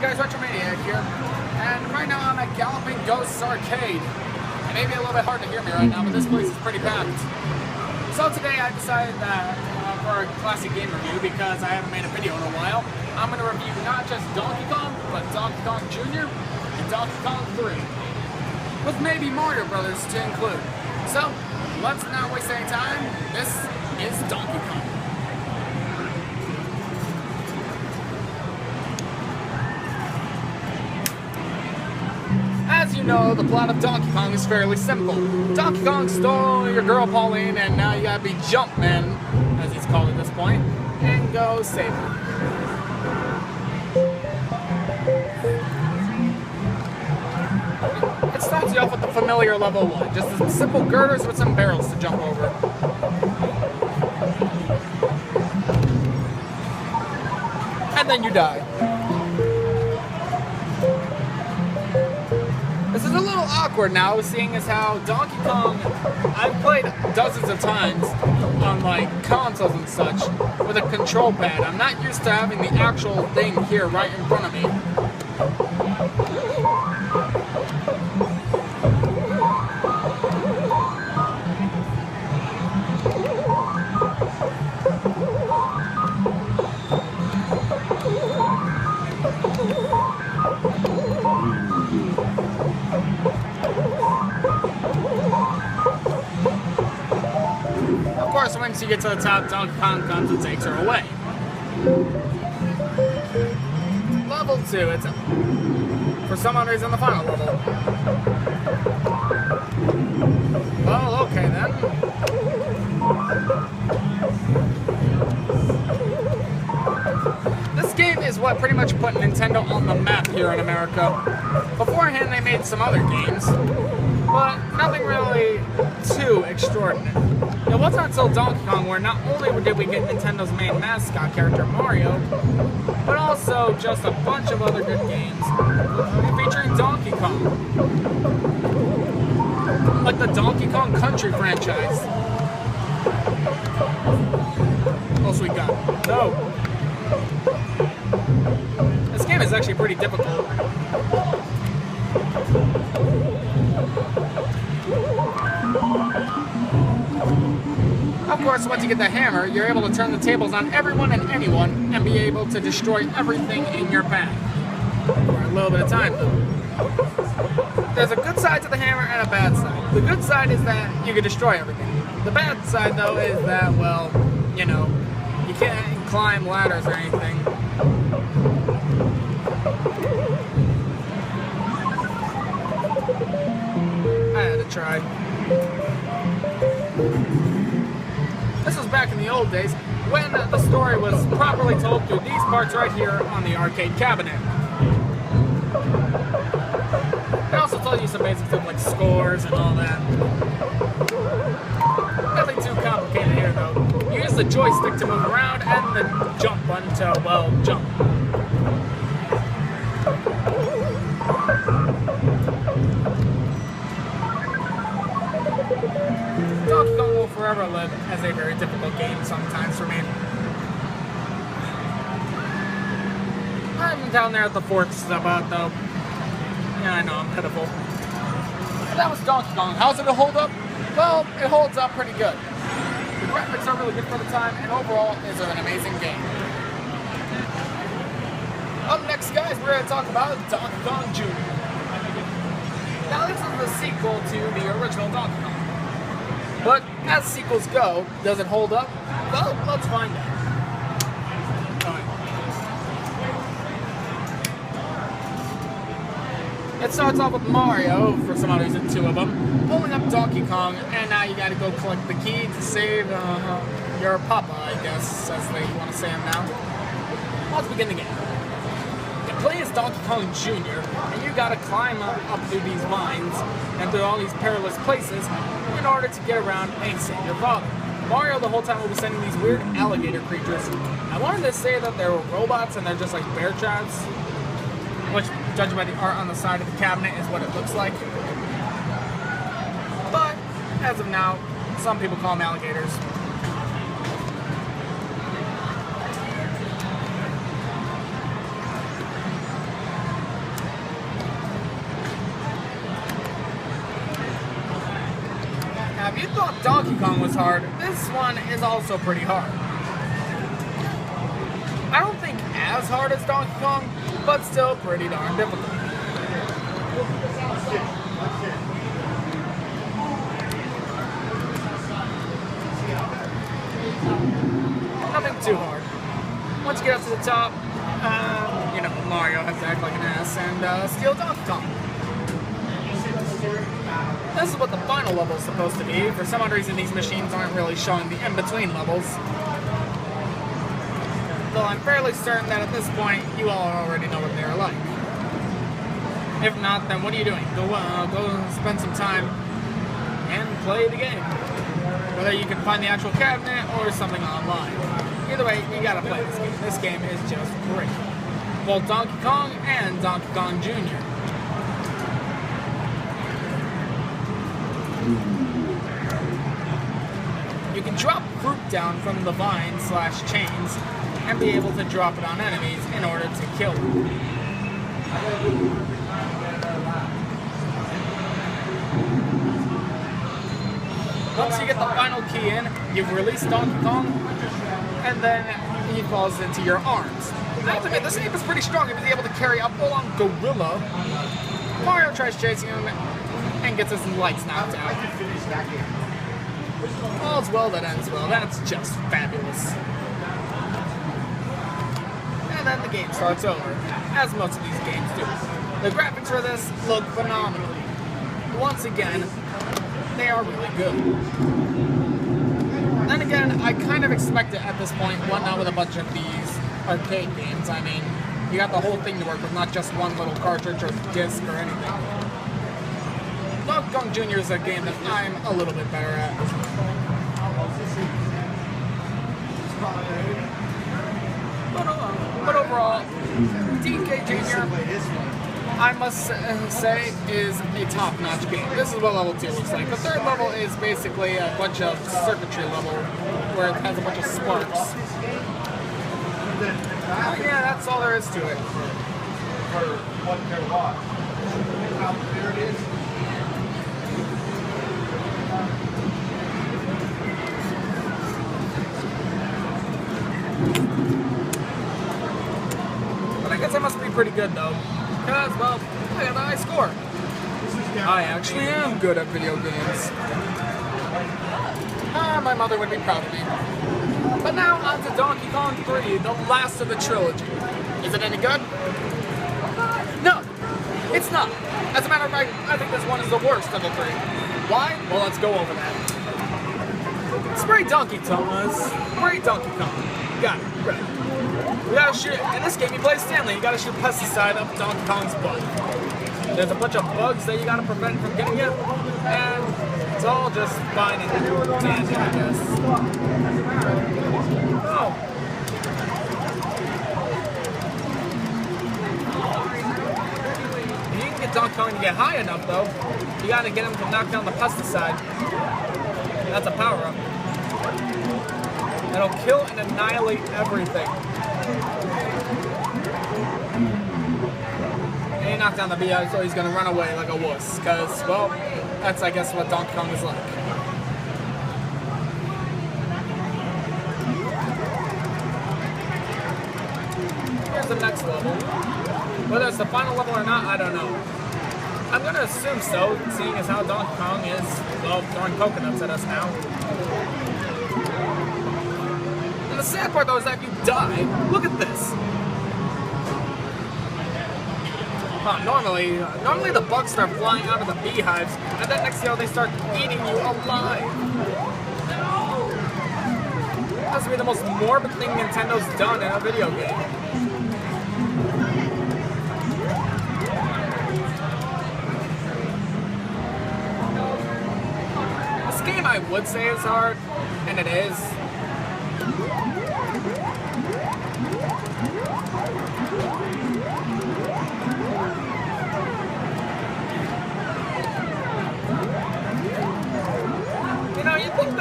guys, Maniac here, and right now I'm at Galloping Ghosts Arcade. It may be a little bit hard to hear me right now, but this place is pretty packed. So today I decided that for a classic game review, because I haven't made a video in a while, I'm going to review not just Donkey Kong, but Donkey Kong Jr. and Donkey Kong 3, with maybe Mario Brothers to include. So let's not waste any time. This is Donkey Kong. As you know, the plot of Donkey Kong is fairly simple. Donkey Kong stole your girl Pauline, and now you gotta be Jumpman, as he's called at this point, and go save her. It starts you off with the familiar level 1, just some simple girders with some barrels to jump over. And then you die. This is a little awkward now, seeing as how Donkey Kong, I've played dozens of times on like consoles and such with a control pad. I'm not used to having the actual thing here right in front of me. Of course, once you get to the top, Donkey Kong comes and takes her away. Level 2, it's for some odd reason the final level. Well, okay then. This game is what pretty much put Nintendo on the map here in America. Beforehand, they made some other games, but nothing really too extraordinary. It wasn't until Donkey Kong where not only did we get Nintendo's main mascot character Mario, but also just a bunch of other good games featuring Donkey Kong. Like the Donkey Kong Country franchise. What else we got? No. This game is actually pretty difficult. Of course, once you get the hammer, you're able to turn the tables on everyone and anyone and be able to destroy everything in your path. For a little bit of time, though. There's a good side to the hammer and a bad side. The good side is that you can destroy everything. The bad side, though, is that, well, you know, you can't climb ladders or anything. I had to try. This was back in the old days when the story was properly told through these parts right here on the arcade cabinet. It also told you some basic stuff like scores and all that. Nothing too complicated here though. You use the joystick to move around and the jump button to, well, jump. Donkey Kong will forever live as a very difficult game sometimes for me. I'm down there at the fourth spot though. Yeah, I know, I'm pitiful. But that was Donkey Kong. How's it hold up? Well, it holds up pretty good. The graphics are really good for the time, and overall, it's an amazing game. Up next, guys, we're going to talk about Donkey Kong Jr. Now, this is the sequel to the original Donkey Kong. But as sequels go, does it hold up? Well, let's find out. Alright. It starts off with Mario, for some odd reason, 2 of them, pulling up Donkey Kong, and now you gotta go collect the key to save your Popeye, I guess, as they want to say him now. Let's begin the game. You play as Donkey Kong Jr., and you gotta climb up through these mines and through all these perilous places in order to get around and save your father. Mario the whole time will be sending these weird alligator creatures. I wanted to say that they were robots and they're just like bear traps, which, judging by the art on the side of the cabinet, is what it looks like. But, as of now, some people call them alligators. if you thought Donkey Kong was hard, this one is also pretty hard. I don't think as hard as Donkey Kong, but still pretty darn difficult. Nothing too hard. Once you get up to the top, you know, Mario has to act like an ass and steal Donkey Kong. This is what the final level is supposed to be. For some odd reason, these machines aren't really showing the in-between levels. Though I'm fairly certain that at this point, you all already know what they're like. If not, then what are you doing? Go spend some time and play the game. Whether you can find the actual cabinet or something online. Either way, you gotta play this game. This game is just great. Both Donkey Kong and Donkey Kong Jr. You can drop fruit down from the vine/chains and be able to drop it on enemies in order to kill them. Once you get the final key in, you've released Donkey Kong, and then he falls into your arms. I have to admit, this game is pretty strong if he's able to carry a full-on gorilla. Mario tries chasing him and gets his lights knocked out. All's well that ends well. That's just fabulous. And then the game starts over, as most of these games do. The graphics for this look phenomenal. Once again, they are really good. Then again, I kind of expect it at this point, not with a bunch of these arcade games. I mean, you got the whole thing to work with, not just one little cartridge or disc or anything. Donkey Kong Jr. is a game that I'm a little bit better at. But overall, DK Jr., I must say, is a top-notch game. This is what level 2 looks like. The third level is basically a bunch of circuitry level where it has a bunch of sparks. Yeah, that's all there is to it. But I guess I must be pretty good though. Because, well, I got a high score. I actually am good at video games. My mother would be proud of me. But now on to Donkey Kong 3, the last of the trilogy. Is it any good? No, it's not. As a matter of fact, I think this one is the worst of the 3. Why? Well, let's go over that. Spray Donkey Thomas. Spray Donkey Kong. Got it, right. You gotta shoot, in this game you play Stanley, you gotta shoot pesticide up Donkey Kong's butt. There's a bunch of bugs that you gotta prevent from getting you, and it's all just fine and dandy, I guess. Oh. You can get Donkey Kong to get high enough though, you gotta get him to knock down the pesticide. That's a power-up. That'll kill and annihilate everything. And he knocked down the beehive, so he's gonna run away like a wuss. Cause, well, that's I guess what Donkey Kong is like. Here's the next level. Whether it's the final level or not, I don't know. I'm gonna assume so, seeing as how Donkey Kong is, well, throwing coconuts at us now. And the sad part though is that if you die, look at this. Normally the bugs start flying out of the beehives, and then next thing you know, they start eating you alive. This would be the most morbid thing Nintendo's done in a video game. This game I would say is hard, and it is.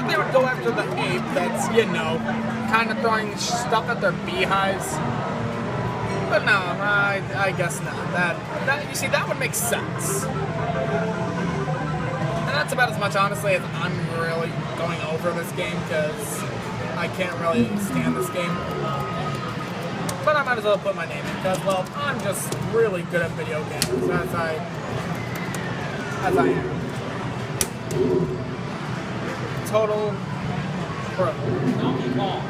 They would go after the ape that's, you know, kind of throwing stuff at their beehives. But no, I guess not. That you see, that would make sense. And That's about as much, honestly, as I'm really going over this game, because I can't really stand this game. But I might as well put my name in, because, well, I'm just really good at video games, as I am. Total pro. Donkey Kong.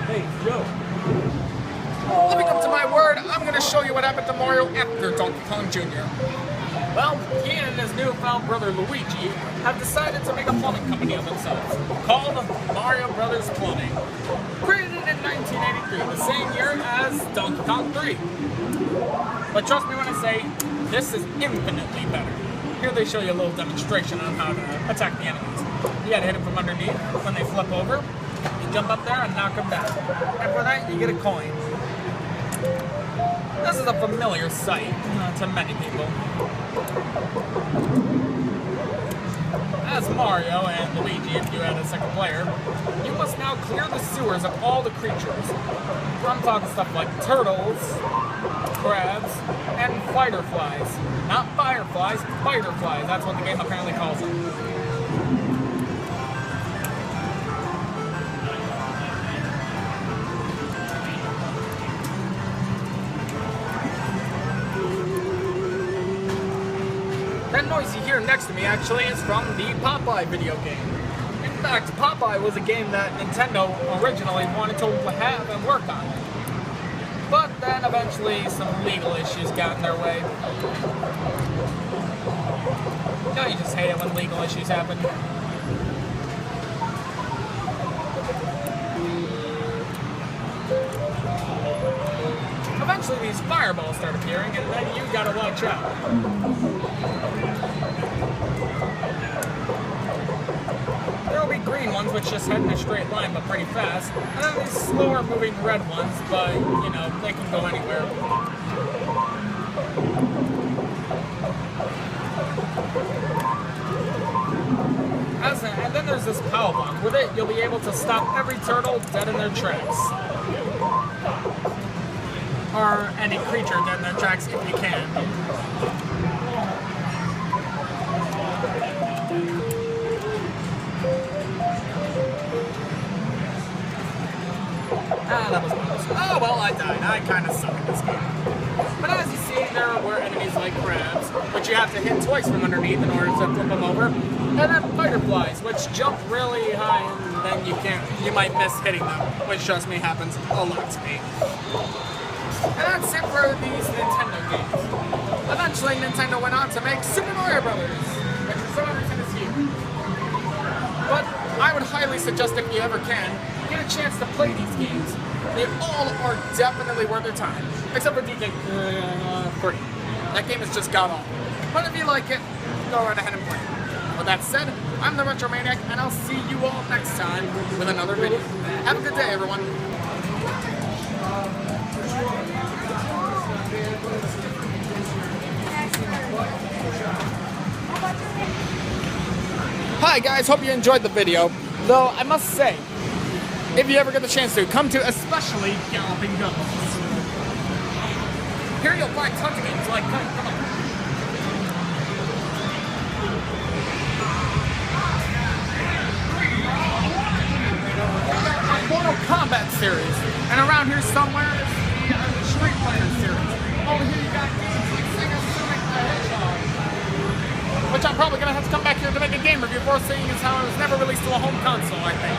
Hey, Joe. Living up to my word, I'm going to show you what happened to Mario after Donkey Kong Jr. Well, he and his newfound brother Luigi have decided to make a plumbing company of themselves, called Mario Brothers Plumbing. Created in 1983, the same year as Donkey Kong 3. But trust me when I say, this is infinitely better. Here they show you a little demonstration on how to attack the enemies. You gotta hit them from underneath. When they flip over, you jump up there and knock them down. And for that, you get a coin. This is a familiar sight to many people. As Mario and Luigi, if you add a second player, you must now clear the sewers of all the creatures. I'm talking stuff like turtles, crabs, and fighter flies. Not fireflies, fighter flies. That's what the game apparently calls them. That noise you hear next to me actually is from the Popeye video game. In fact, Popeye was a game that Nintendo originally wanted to have and work on. But then eventually some legal issues got in their way. Don't you just hate it when legal issues happen? Eventually these fireballs start appearing, and then you gotta watch out. There will be green ones which just head in a straight line but pretty fast, and then these slower moving red ones, but you know, they can go anywhere. And then there's this power bomb. With it, you'll be able to stop every turtle dead in their tracks. Or any creature dead in their tracks if you can. Ah, that was close. Oh, well, I died. I kind of suck at this game. But as you see, there were enemies like crabs, which you have to hit twice from underneath in order to flip them over. And then fighter flies, which jump really high, and then you might miss hitting them, which, trust me, happens a lot to me. And that's it for these Nintendo games. Eventually, Nintendo went on to make Super Mario Brothers, which for some reason is here. But I would highly suggest, if you ever can, get a chance to play these games. They all are definitely worth their time, except for DJ 3. That game is just god-awful. But if you like it, go right ahead and play it. With that said, I'm the Retro Maniac, and I'll see you all next time with another video. Have a good day, everyone. Hi guys, hope you enjoyed the video. Though I must say, if you ever get the chance to, come to especially Galloping Ghosts. Here you'll find tons of games like Mortal Kombat series, and around here somewhere is the Street Fighter series. Over here you got games like Sega Sonic the Hedgehog, which I'm probably going to have to come back here to make a game review for, seeing as how it was never released to a home console, I think.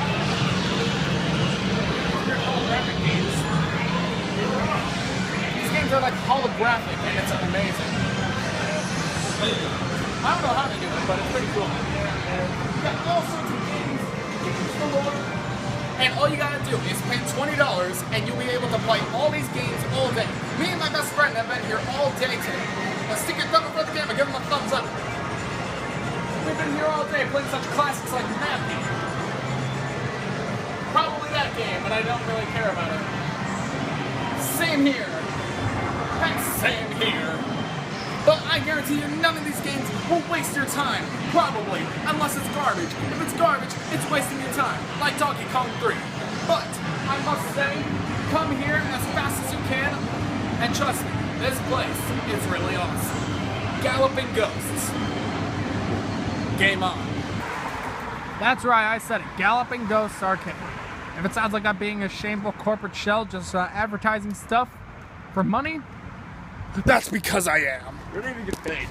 These games are like holographic, and it's amazing. I don't know how they do it, but it's pretty cool. You got all sorts of games galore. And all you gotta do is pay $20 and you'll be able to play all these games all day. Me and my best friend have been here all day today. Now stick your thumb in front of the camera, give them a thumbs up. We've been here all day playing such classics like Maniac. Probably that game, but I don't really care about it. Same here. And same here. But I guarantee you none of these games will waste your time. Probably. Unless it's garbage. If it's garbage, it's wasting your time. Like Donkey Kong 3. But, I must say, come here as fast as you can. And trust me, this place is really awesome. Galloping Ghosts. game on. That's right, I said it. Galloping Ghosts Arcade. If it sounds like I'm being a shameful corporate shell just advertising stuff for money, that's because I am. You're not even getting paid.